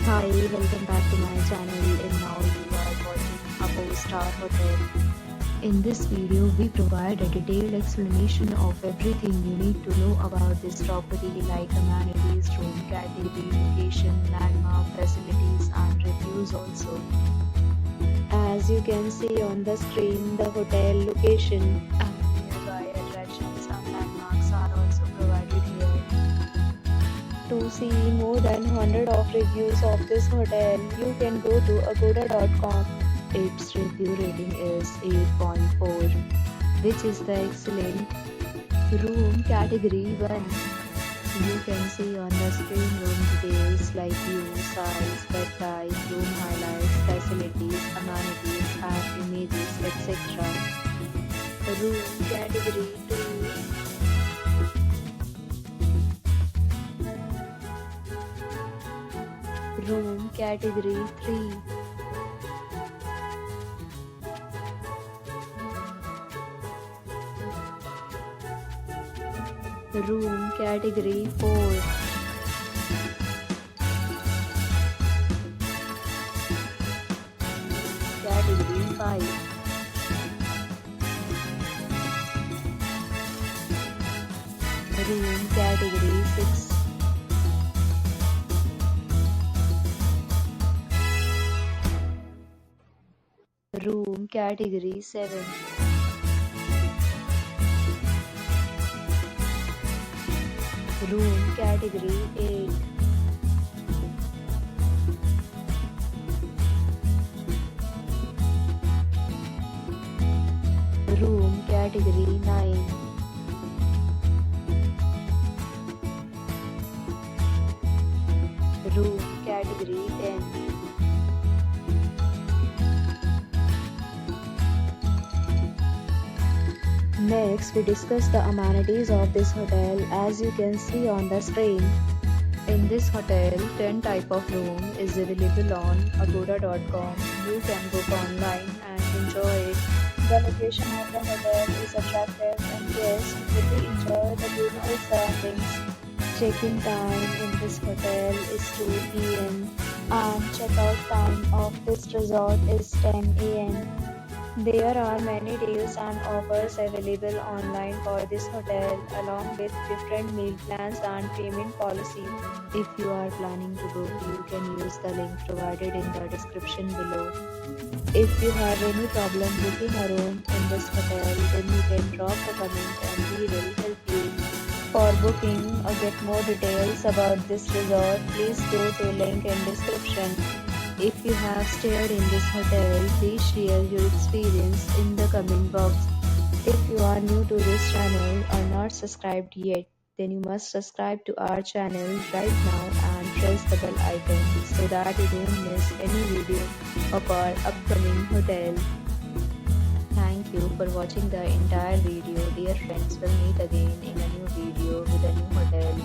Hi, welcome back to my channel and now you are watching a 4-star hotel. In this video, we provide a detailed explanation of everything you need to know about this property like amenities, room category, location, landmark, facilities and reviews also. As you can see on the screen, the hotel location and nearby attractions and landmarks are also provided here. To see more than 100 of reviews of this hotel, you can go to agoda.com. Its review rating is 8.4, which is the excellent. Room category 1. You can see on the screen room details like view, size, bed type, room highlights, facilities, amenities and images, etc. Room category 2. Room category 3. Room category 4. Category 5. Room category 6. Room category 7. Room category 8. Room category 9. Room category 10. Next, we discuss the amenities of this hotel as you can see on the screen. In this hotel, 10 type of room is available on agoda.com. You can book online and enjoy it. The location of the hotel is attractive and guests will enjoy the beautiful surroundings. Check-in time in this hotel is 2 p.m. and check-out time of this resort is 10 a.m. There are many deals and offers available online for this hotel along with different meal plans and payment policy. If you are planning to book, you can use the link provided in the description below. If you have any problem booking a room in this hotel, then you can drop a comment and we will help you. For booking or get more details about this resort, please go to link in description. If you have stayed in this hotel, please share your experience in the comment box. If you are new to this channel or not subscribed yet, then you must subscribe to our channel right now and press the bell icon so that you don't miss any video of our upcoming hotel. Thank you for watching the entire video. Dear friends, we'll meet again in a new video with a new hotel.